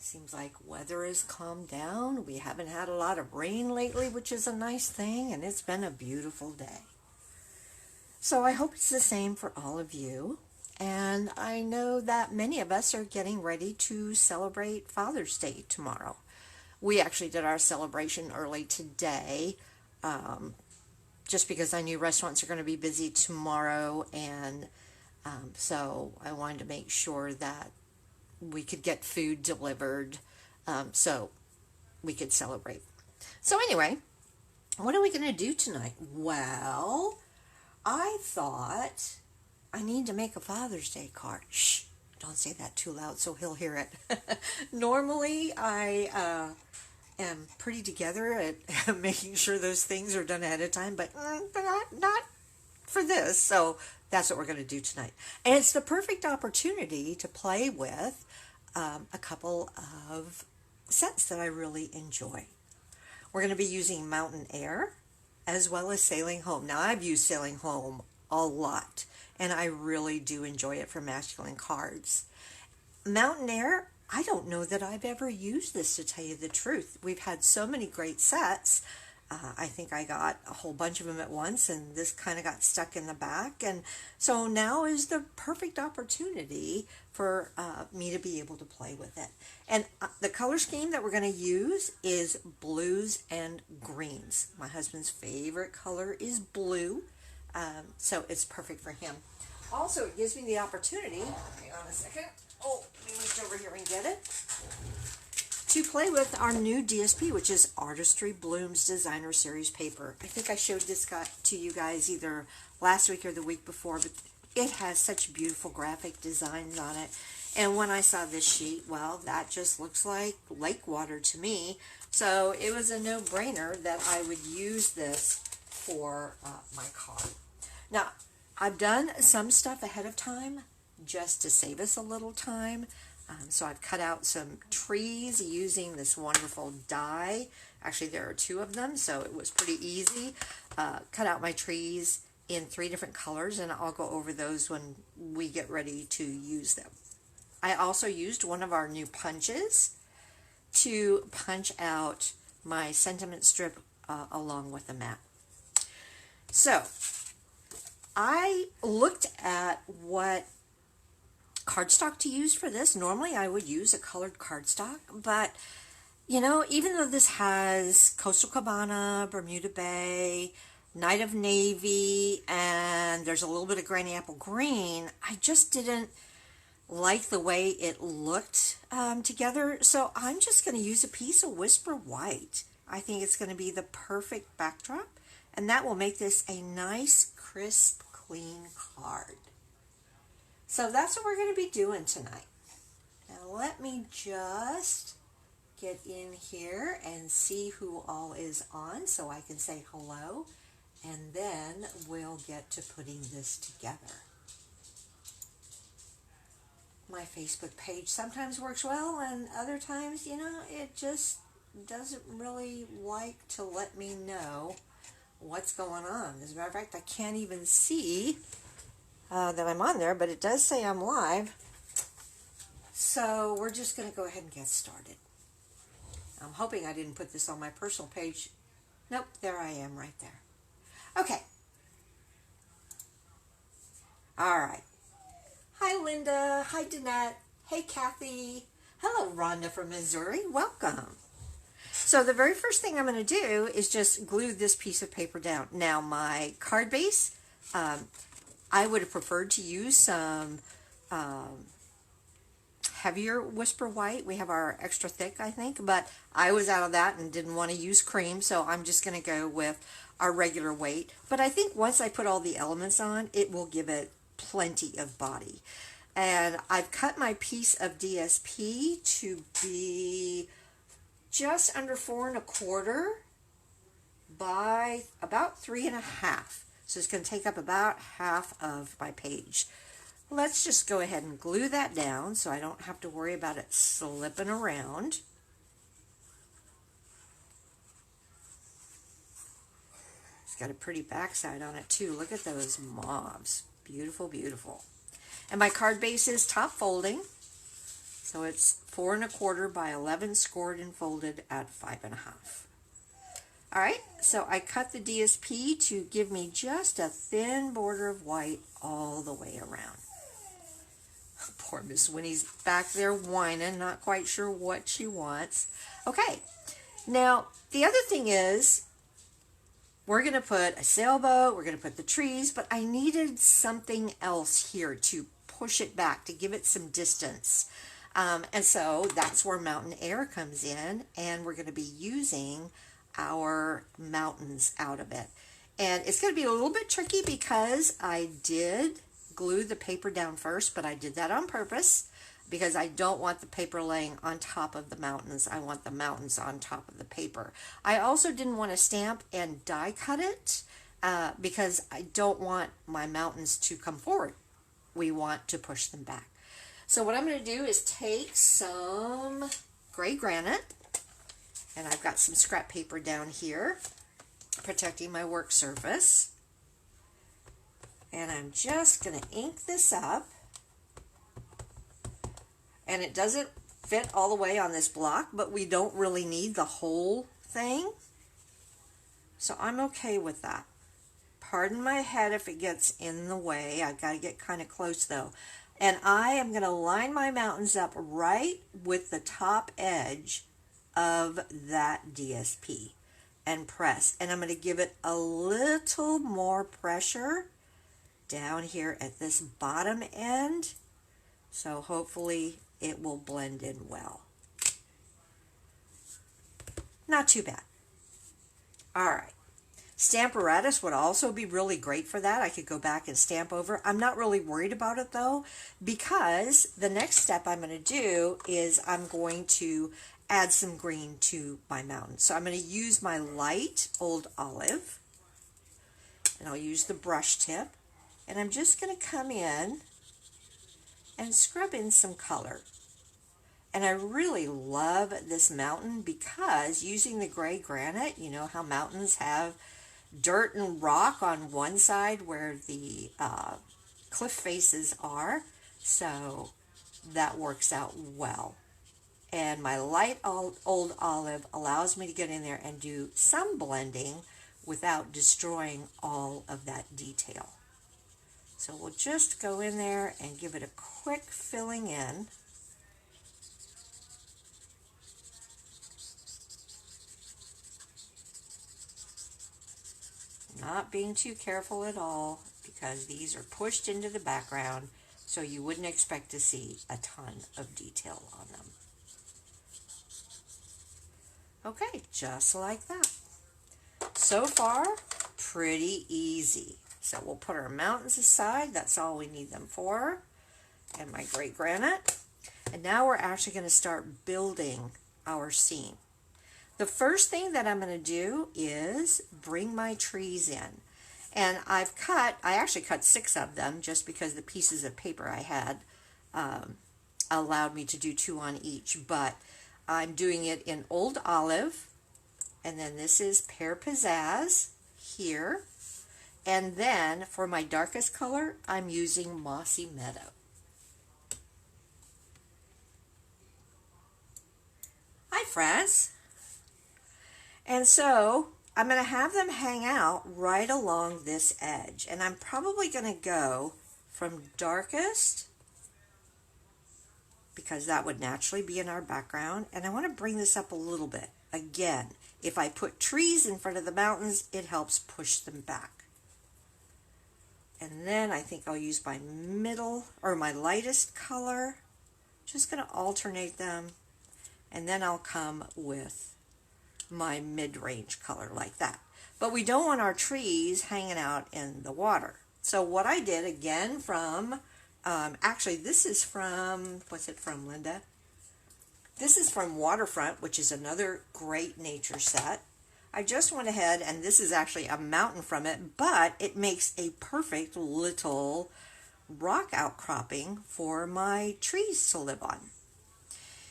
Seems like weather has calmed down. We haven't had a lot of rain lately, which is a nice thing, and it's been a beautiful day. So I hope it's the same for all of you. And I know that many of us are getting ready to celebrate Father's Day tomorrow. We actually did our celebration early today, just because I knew restaurants are going to be busy tomorrow, and so I wanted to make sure that we could get food delivered, so we could celebrate. So anyway, what are we going to do tonight? Well, I thought I need to make a Father's Day card. Shh, don't say that too loud so he'll hear it. Normally, I am pretty together at making sure those things are done ahead of time, but not for this. So that's what we're going to do tonight. And it's the perfect opportunity to play with a couple of sets that I really enjoy. We're going to be using Mountain Air as well as Sailing Home. Now, I've used Sailing Home a lot, and I really do enjoy it for masculine cards. Mountain Air, I don't know that I've ever used this, to tell you the truth. We've had so many great sets. I think I got a whole bunch of them at once, and this kind of got stuck in the back. And so now is the perfect opportunity for me to be able to play with it. And the color scheme that we're going to use is blues and greens. My husband's favorite color is blue, so it's perfect for him. Also, it gives me the opportunity, hang on a second, let me reach over here and get it, to play with our new DSP, which is Artistry Bloom's Designer Series paper. I think I showed this to you guys either last week or the week before, but it has such beautiful graphic designs on it. And when I saw this sheet, well, that just looks like lake water to me. So it was a no-brainer that I would use this for my card. Now, I've done some stuff ahead of time just to save us a little time. So I've cut out some trees using this wonderful die. Actually, there are two of them, so it was pretty easy. Cut out my trees in 3 different colors, and I'll go over those when we get ready to use them. I also used one of our new punches to punch out my sentiment strip along with the mat. So I looked at what cardstock to use for this. Normally I would use a colored cardstock, but you know, even though this has Coastal Cabana, Bermuda Bay, Night of Navy, and there's a little bit of Granny Apple Green, I just didn't like the way it looked together. So I'm just going to use a piece of Whisper White. I think it's going to be the perfect backdrop, and that will make this a nice, crisp, clean card. So that's what we're going to be doing tonight. Now let me just get in here and see who all is on so I can say hello, and then we'll get to putting this together. My Facebook page sometimes works well, and other times, you know, it just doesn't really like to let me know what's going on. As a matter of fact, I can't even see that I'm on there, but it does say I'm live. So we're just going to go ahead and get started. I'm hoping I didn't put this on my personal page. Nope, there I am right there. Okay. All right. Hi, Linda. Hi, Danette. Hey, Kathy. Hello, Rhonda from Missouri. Welcome. So the very first thing I'm going to do is just glue this piece of paper down. Now, my card base, I would have preferred to use some heavier Whisper White. We have our extra thick, I think, but I was out of that and didn't want to use cream, so I'm just going to go with our regular weight. But I think once I put all the elements on, it will give it plenty of body. And I've cut my piece of DSP to be just under 4 1/4 by about 3 1/2. So it's going to take up about half of my page. Let's just go ahead and glue that down so I don't have to worry about it slipping around. It's got a pretty backside on it too. Look at those mauves. Beautiful, beautiful. And my card base is top folding. So it's 4 1/4 by 11 scored and folded at 5 1/2. All right, so I cut the DSP to give me just a thin border of white all the way around. Poor Miss Winnie's back there whining, not quite sure what she wants. Okay, now the other thing is we're going to put a sailboat, we're going to put the trees, but I needed something else here to push it back, to give it some distance. And so that's where mountain air comes in, and we're going to be using our mountains out of it. And it's going to be a little bit tricky because I did glue the paper down first, but I did that on purpose because I don't want the paper laying on top of the mountains. I want the mountains on top of the paper. I also didn't want to stamp and die cut it because I don't want my mountains to come forward. We want to push them back. So what I'm going to do is take some gray granite, and I've got some scrap paper down here protecting my work surface. And I'm just going to ink this up. And it doesn't fit all the way on this block, but we don't really need the whole thing. So I'm okay with that. Pardon my head if it gets in the way. I've got to get kind of close though. And I am going to line my mountains up right with the top edge of that DSP and press. And I'm going to give it a little more pressure down here at this bottom end. So hopefully it will blend in well. Not too bad. All right. Stamparatus would also be really great for that. I could go back and stamp over. I'm not really worried about it though, because the next step I'm going to do is I'm going to add some green to my mountain. So I'm going to use my light old olive, and I'll use the brush tip, and I'm just going to come in and scrub in some color. And I really love this mountain because using the gray granite, you know how mountains have dirt and rock on one side where the cliff faces are, so that works out well. And my light old olive allows me to get in there and do some blending without destroying all of that detail. So we'll just go in there and give it a quick filling in. Not being too careful at all because these are pushed into the background, so you wouldn't expect to see a ton of detail on them. Okay, just like that. So far, pretty easy. So we'll put our mountains aside. That's all we need them for. And my gray granite. And now we're actually going to start building our scene. The first thing that I'm going to do is bring my trees in. And I actually cut 6 of them just because the pieces of paper I had allowed me to do 2 on each. But I'm doing it in Old Olive, and then this is Pear Pizzazz here. And then for my darkest color, I'm using Mossy Meadow. Hi, friends. And so I'm going to have them hang out right along this edge. And I'm probably going to go from darkest, because that would naturally be in our background. And I want to bring this up a little bit. Again, if I put trees in front of the mountains, it helps push them back. And then I think I'll use my middle, or my lightest color. Just going to alternate them. And then I'll come with my mid-range color like that. But we don't want our trees hanging out in the water. So what I did, again, from, actually this is from, what's it from, Linda? This is from Waterfront, which is another great nature set. I just went ahead, and this is actually a mountain from it, but it makes a perfect little rock outcropping for my trees to live on.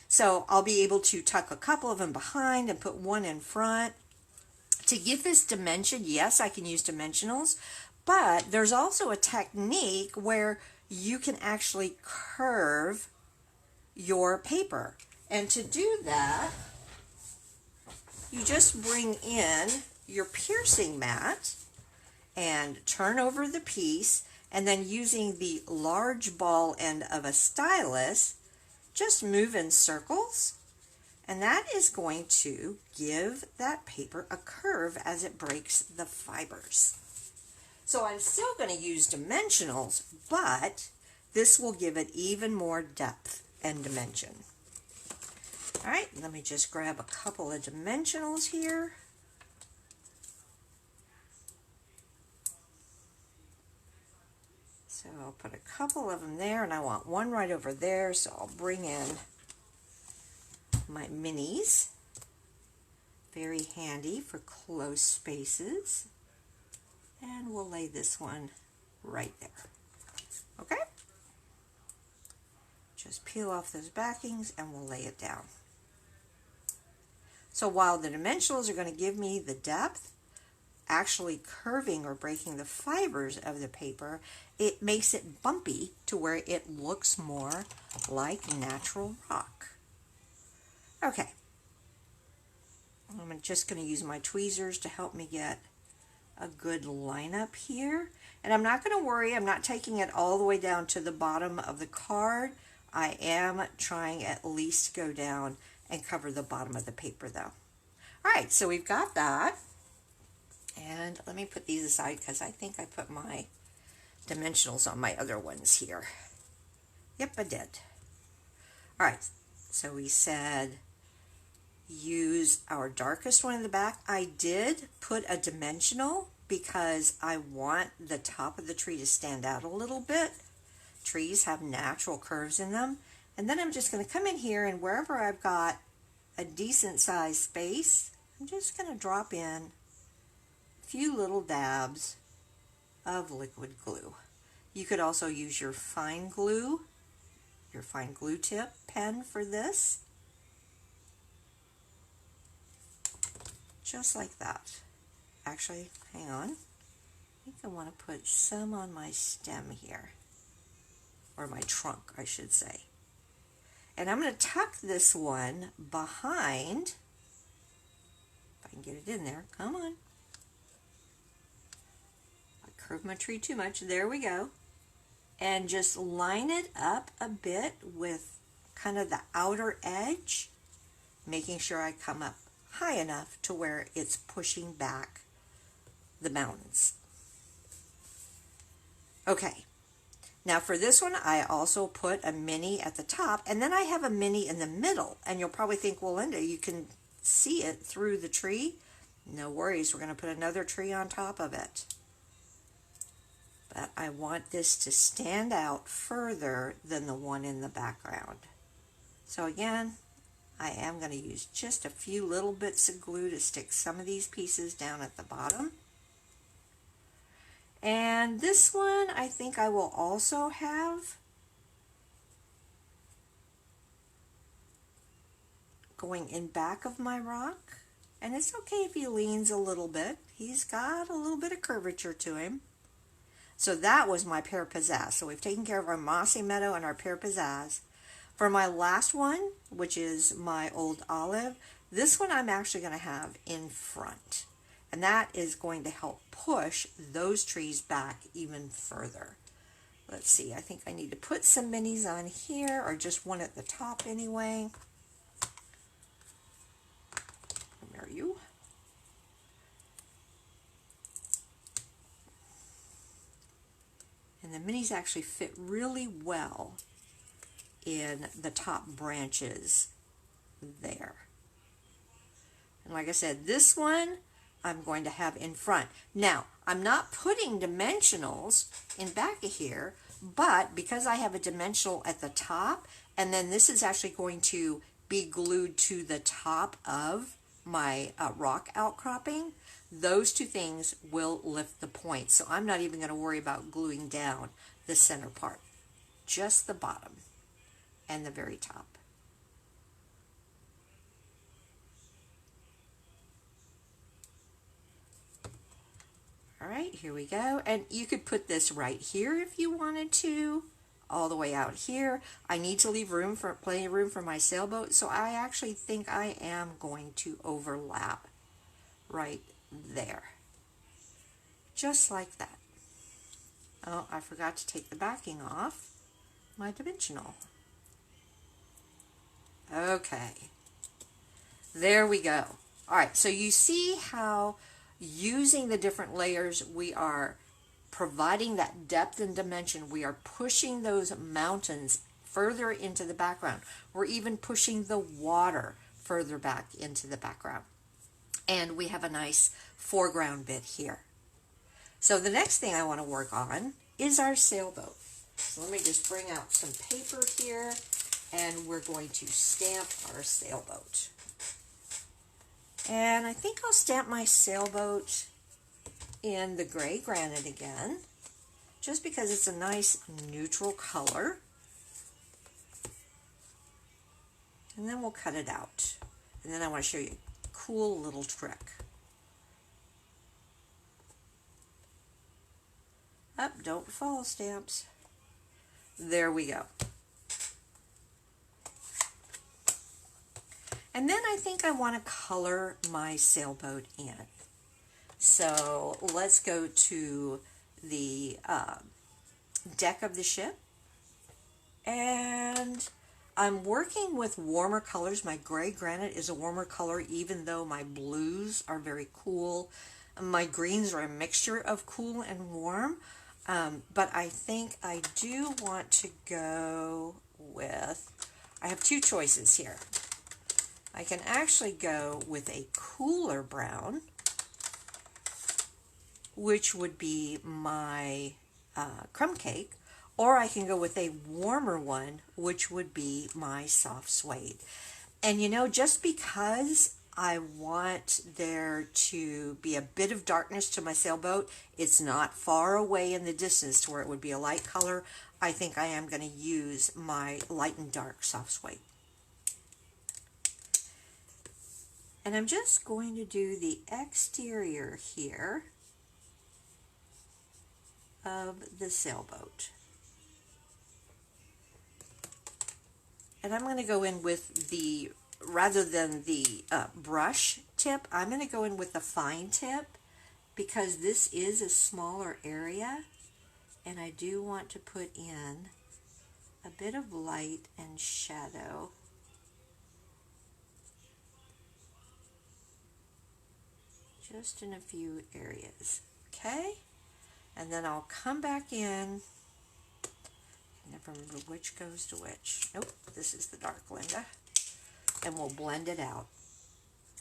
So I'll be able to tuck a couple of them behind and put one in front. To give this dimension, yes, I can use dimensionals, but there's also a technique where you can actually curve your paper. And to do that, you just bring in your piercing mat and turn over the piece, and then using the large ball end of a stylus, just move in circles, and that is going to give that paper a curve as it breaks the fibers. So I'm still going to use dimensionals, but this will give it even more depth and dimension. All right, let me just grab a couple of dimensionals here. So I'll put a couple of them there, and I want one right over there, so I'll bring in my minis. Very handy for close spaces. And we'll lay this one right there. Okay? Just peel off those backings and we'll lay it down. So while the dimensionals are going to give me the depth, actually curving or breaking the fibers of the paper, it makes it bumpy to where it looks more like natural rock. Okay, I'm just going to use my tweezers to help me get a good lineup here. And I'm not going to worry, I'm not taking it all the way down to the bottom of the card. I am trying at least to go down and cover the bottom of the paper though. All right, so we've got that. And let me put these aside because I think I put my dimensionals on my other ones here. Yep, I did. All right, so we said use our darkest one in the back. I did put a dimensional because I want the top of the tree to stand out a little bit. Trees have natural curves in them. And then I'm just going to come in here, and wherever I've got a decent sized space, I'm just going to drop in a few little dabs of liquid glue. You could also use your fine glue tip pen for this. Just like that. Actually, hang on. I think I want to put some on my stem here. Or my trunk, I should say. And I'm going to tuck this one behind. If I can get it in there. Come on. I curved my tree too much. There we go. And just line it up a bit with kind of the outer edge, making sure I come up high enough to where it's pushing back the mountains. Okay, now for this one I also put a mini at the top, and then I have a mini in the middle, and you'll probably think, well, Linda, you can see it through the tree. No worries, we're going to put another tree on top of it. But I want this to stand out further than the one in the background. So again, I am going to use just a few little bits of glue to stick some of these pieces down at the bottom. And this one I think I will also have going in back of my rock. And it's okay if he leans a little bit. He's got a little bit of curvature to him. So that was my pear pizzazz. So we've taken care of our mossy meadow and our pear pizzazz. For my last one, which is my old olive, this one I'm actually going to have in front. And that is going to help push those trees back even further. Let's see, I think I need to put some minis on here, or just one at the top anyway. Where are you? And the minis actually fit really well in the top branches there. And like I said, this one I'm going to have in front. Now, I'm not putting dimensionals in back of here, but because I have a dimensional at the top, and then this is actually going to be glued to the top of my rock outcropping, those two things will lift the point. So I'm not even going to worry about gluing down the center part, just the bottom and the very top. All right, here we go. And you could put this right here if you wanted to, all the way out here. I need to leave plenty of room for my sailboat, so I actually think I am going to overlap right there. Just like that. Oh, I forgot to take the backing off my dimensional. Okay. There we go. All right, so you see how using the different layers, we are providing that depth and dimension. We are pushing those mountains further into the background. We're even pushing the water further back into the background. And we have a nice foreground bit here. So the next thing I want to work on is our sailboat. So let me just bring out some paper here, and we're going to stamp our sailboat. And I think I'll stamp my sailboat in the gray granite again, just because it's a nice neutral color. And then we'll cut it out. And then I want to show you a cool little trick. Up, don't fall, stamps. There we go. And then I think I want to color my sailboat in. So let's go to the deck of the ship. And I'm working with warmer colors. My gray granite is a warmer color, even though my blues are very cool. My greens are a mixture of cool and warm. But I think I do want to go with, I have two choices here. I can actually go with a cooler brown, which would be my crumb cake, or I can go with a warmer one, which would be my soft suede. And you know, just because I want there to be a bit of darkness to my sailboat, it's not far away in the distance to where it would be a light color, I think I am going to use my light and dark soft suede. And I'm just going to do the exterior here of the sailboat. And I'm going to go in with the, rather than the brush tip, I'm going to go in with the fine tip, because this is a smaller area and I do want to put in a bit of light and shadow. Just in a few areas, okay? And then I'll come back in. I never remember which goes to which. Nope, this is the dark Linda. And we'll blend it out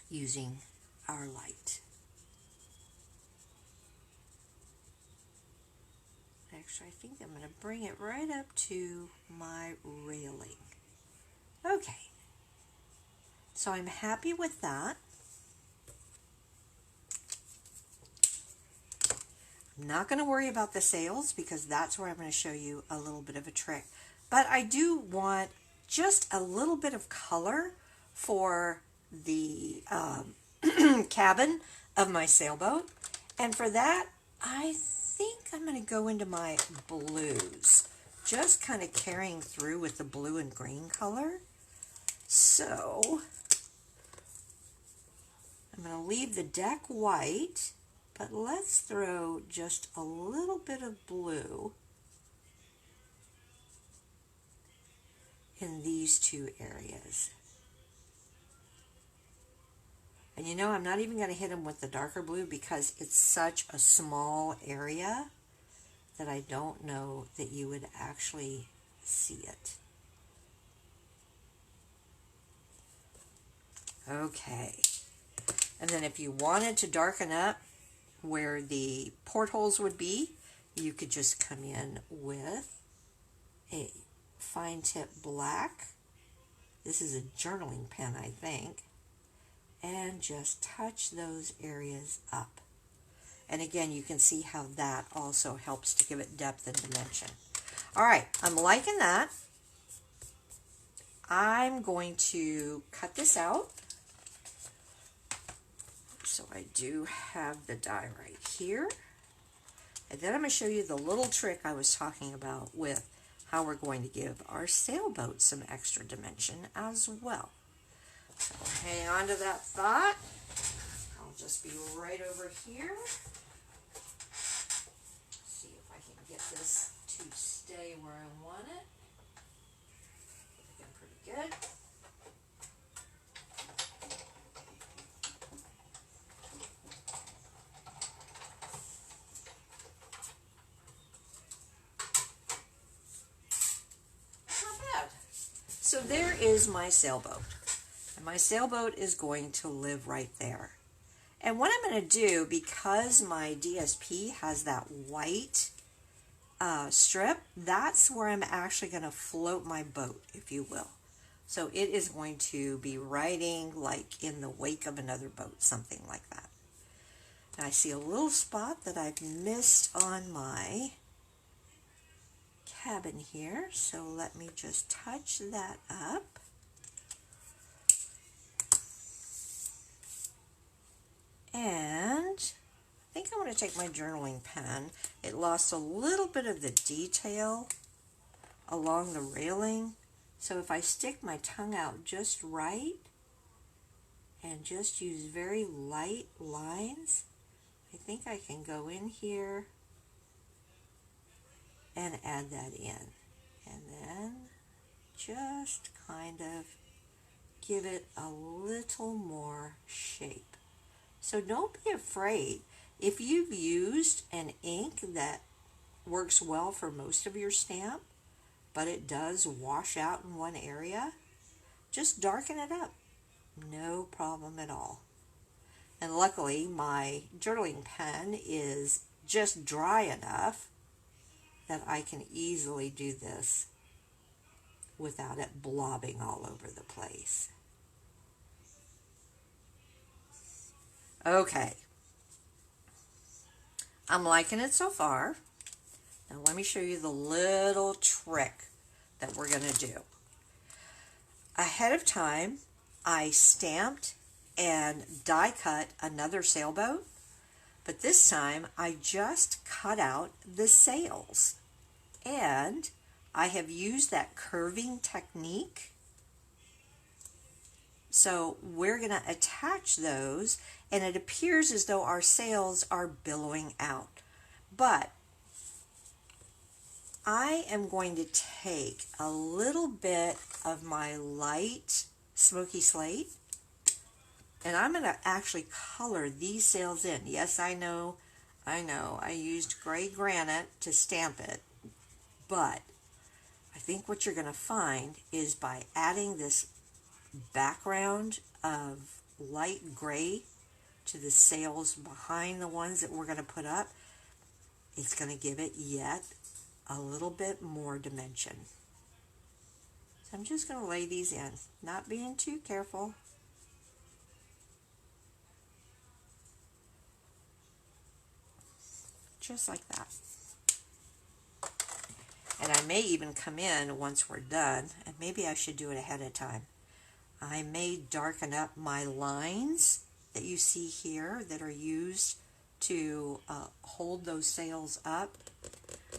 using our light. Actually, I think I'm going to bring it right up to my railing. Okay. So I'm happy with that. Not going to worry about the sails because that's where I'm going to show you a little bit of a trick. But I do want just a little bit of color for the cabin of my sailboat. And for that, I think I'm going to go into my blues. Just kind of carrying through with the blue and green color. So I'm going to leave the deck white. But let's throw just a little bit of blue in these two areas. And you know, I'm not even going to hit them with the darker blue because it's such a small area that I don't know that you would actually see it. Okay. And then if you wanted to darken up where the portholes would be, you could just come in with a fine tip black. This is a journaling pen, I think. And just touch those areas up. And again, you can see how that also helps to give it depth and dimension. All right, I'm liking that. I'm going to cut this out. So I do have the die right here. And then I'm going to show you the little trick I was talking about with how we're going to give our sailboat some extra dimension as well. So hang on to that thought. I'll just be right over here. See if I can get this to stay where I want it. Looking pretty good. So there is my sailboat, and my sailboat is going to live right there. And what I'm going to do, because my DSP has that white strip, that's where I'm actually going to float my boat, if you will. So it is going to be riding like in the wake of another boat, something like that. And I see a little spot that I've missed on my cabin here, so let me just touch that up. And I think I'm going to take my journaling pen. It lost a little bit of the detail along the railing, so if I stick my tongue out just right and just use very light lines, I think I can go in here and add that in, and then just kind of give it a little more shape. So don't be afraid. If you've used an ink that works well for most of your stamp, but it does wash out in one area, just darken it up. No problem at all. And luckily my journaling pen is just dry enough that I can easily do this without it blobbing all over the place. Okay. I'm liking it so far. Now let me show you the little trick that we're going to do. Ahead of time, I stamped and die cut another sailboat, but this time I just cut out the sails. And I have used that curving technique. So we're going to attach those, and it appears as though our sails are billowing out. But I am going to take a little bit of my light smoky slate, and I'm going to actually color these sails in. Yes, I know, I used gray granite to stamp it. But I think what you're going to find is by adding this background of light gray to the sails behind the ones that we're going to put up, it's going to give it yet a little bit more dimension. So I'm just going to lay these in, not being too careful. Just like that. And I may even come in once we're done, and maybe I should do it ahead of time. I may darken up my lines that you see here that are used to hold those sails up.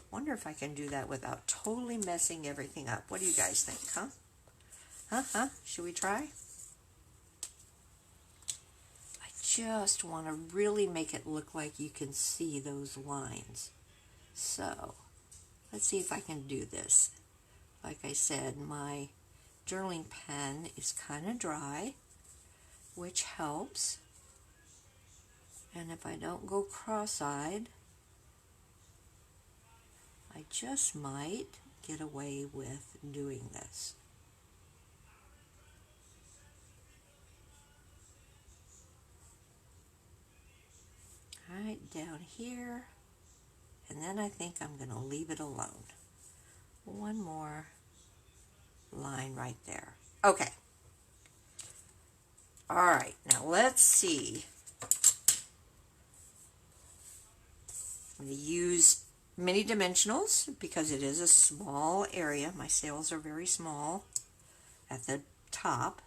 Wonder if I can do that without totally messing everything up. What do you guys think, huh? Should we try? I just want to really make it look like you can see those lines. So let's see if I can do this. Like I said, my journaling pen is kind of dry, which helps. And if I don't go cross-eyed, I just might get away with doing this. All right, down here. And then I think I'm going to leave it alone. One more line right there. Okay. All right, now let's see. I'm going to use mini dimensionals because it is a small area. My sails are very small at the top.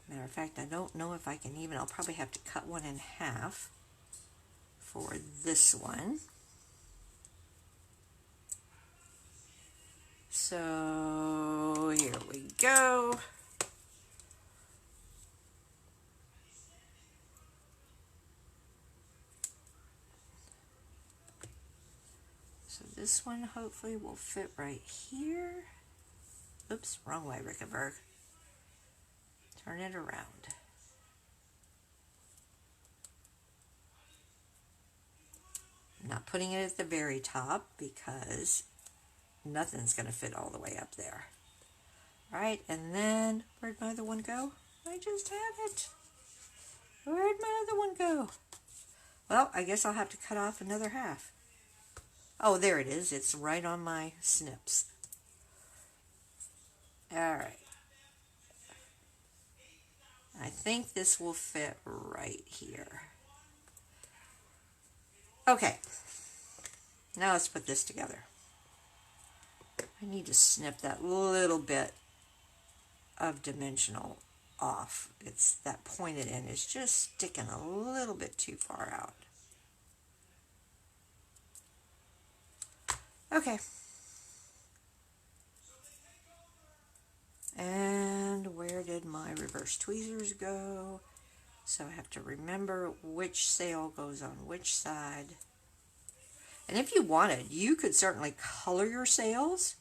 Matter of fact, I don't know if I can even, I'll probably have to cut one in half for this one. So here we go. So this one hopefully will fit right here. Oops, wrong way, Rickenberg. Turn it around. I'm not putting it at the very top because nothing's going to fit all the way up there. All right, and then where'd my other one go? I just had it. Where'd my other one go? Well, I guess I'll have to cut off another half. Oh, there it is. It's right on my snips. All right. I think this will fit right here. Okay. Now let's put this together. I need to snip that little bit of dimensional off. It's that pointed end is just sticking a little bit too far out. Okay. And where did my reverse tweezers go? So I have to remember which sail goes on which side. And if you wanted, you could certainly color your sails,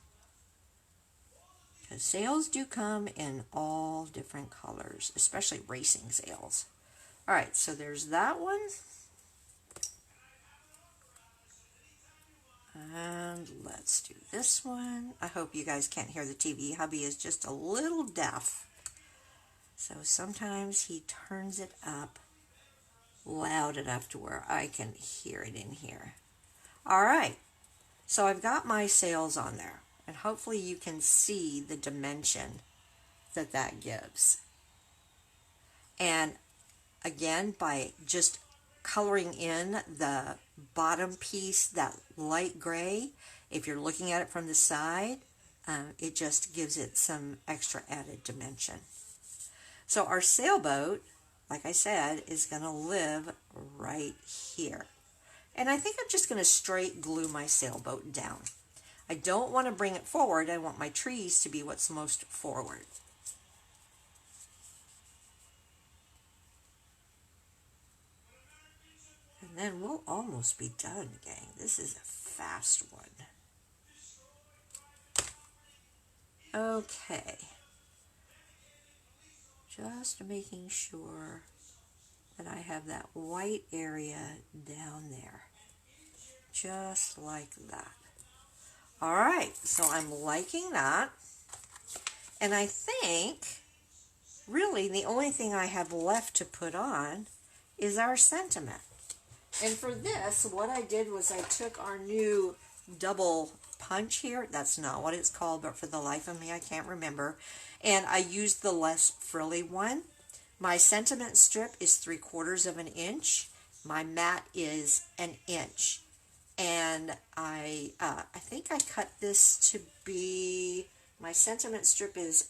because sails do come in all different colors, especially racing sails. All right, so there's that one. And let's do this one. I hope you guys can't hear the TV. Hubby is just a little deaf, so sometimes he turns it up loud enough to where I can hear it in here. All right, so I've got my sails on there, and hopefully you can see the dimension that that gives. And again, by just coloring in the bottom piece, that light gray, if you're looking at it from the side, it just gives it some extra added dimension. So our sailboat, like I said, is going to live right here. And I think I'm just going to straight glue my sailboat down. I don't want to bring it forward. I want my trees to be what's most forward. And then we'll almost be done, gang. This is a fast one. Okay. Just making sure that I have that white area down there. Just like that. All right, so I'm liking that. And I think, really, the only thing I have left to put on is our sentiment. And for this, what I did was I took our new double punch here. That's not what it's called, but for the life of me, I can't remember. And I used the less frilly one. My sentiment strip is 3/4 of an inch. My mat is an inch. And I think I cut this to be, my sentiment strip is,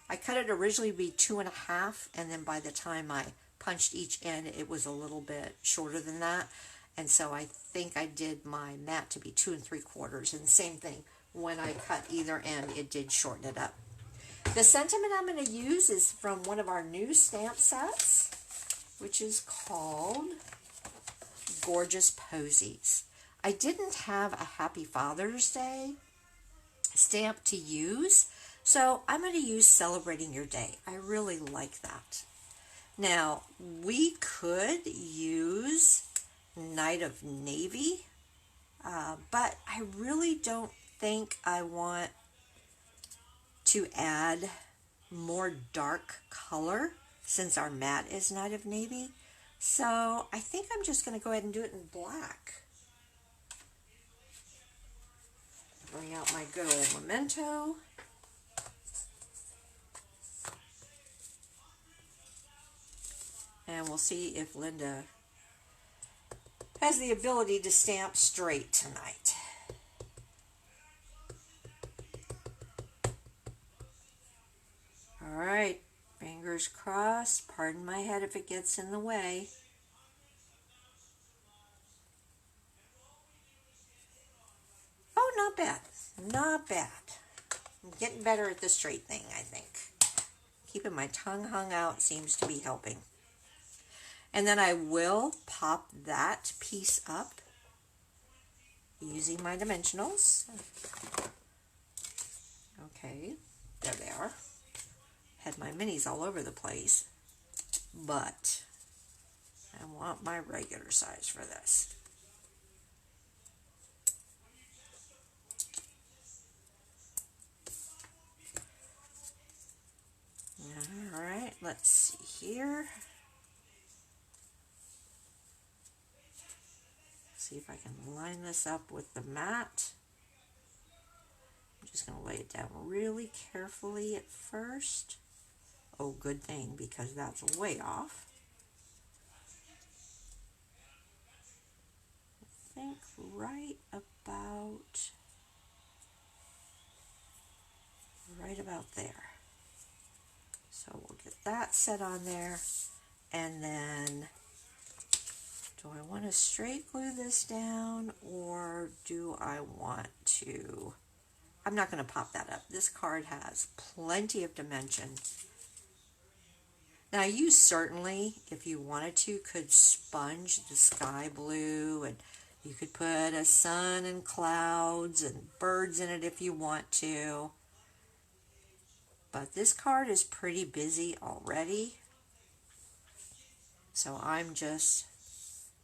I cut it originally to be 2.5, and then by the time I punched each end, it was a little bit shorter than that. And so I think I did my mat to be 2 3/4. And the same thing, when I cut either end, it did shorten it up. The sentiment I'm going to use is from one of our new stamp sets, which is called Gorgeous Posies. I didn't have a Happy Father's Day stamp to use, so I'm going to use Celebrating Your Day. I really like that. Now, we could use Night of Navy, but I really don't think I want to add more dark color since our mat is Night of Navy. So I think I'm just going to go ahead and do it in black. Bring out my good old memento. And we'll see if Linda has the ability to stamp straight tonight. All right, fingers crossed. Pardon my head if it gets in the way. Oh, not bad. Not bad. I'm getting better at the straight thing, I think. Keeping my tongue hung out seems to be helping. And then I will pop that piece up using my dimensionals. Okay, there they are. Had my minis all over the place, but I want my regular size for this. All right, let's see here. See if I can line this up with the mat. I'm just going to lay it down really carefully at first. Oh, good thing, because that's way off. I think right about there. So we'll get that set on there, and then do I want to straight glue this down, or do I want to... I'm not going to pop that up. This card has plenty of dimension. Now you certainly, if you wanted to, could sponge the sky blue, and you could put a sun and clouds and birds in it if you want to. But this card is pretty busy already, so I'm just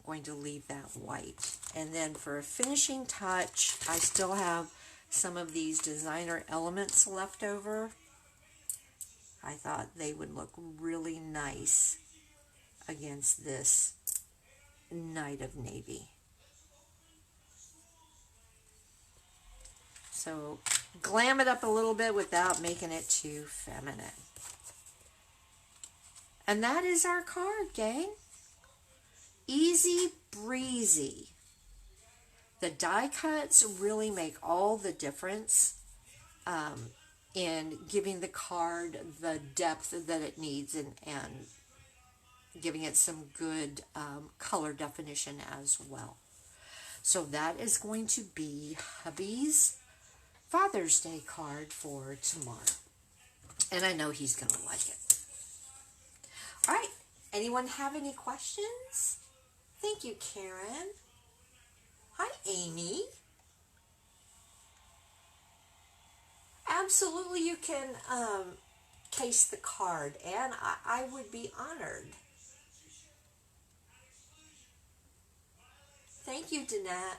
going to leave that white. And then for a finishing touch, I still have some of these designer elements left over. I thought they would look really nice against this Night of Navy. So glam it up a little bit without making it too feminine. And that is our card, gang. Easy breezy. The die cuts really make all the difference in giving the card the depth that it needs, and giving it some good color definition as well. So that is going to be hubby's Father's Day card for tomorrow. And I know he's going to like it. All right. Anyone have any questions? Thank you, Karen. Hi, Amy. Absolutely, you can case the card, and I would be honored. Thank you, Danette.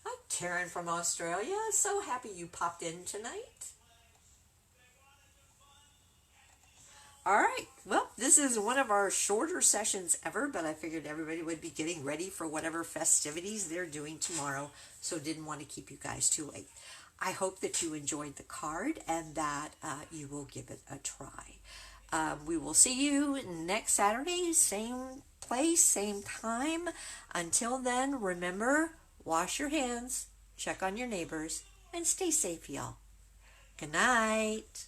Hi, Karen from Australia. So happy you popped in tonight. All right, well, this is one of our shorter sessions ever, but I figured everybody would be getting ready for whatever festivities they're doing tomorrow, so didn't want to keep you guys too late. I hope that you enjoyed the card and that you will give it a try. We will see you next Saturday, same place, same time. Until then, remember, wash your hands, check on your neighbors, and stay safe, y'all. Good night.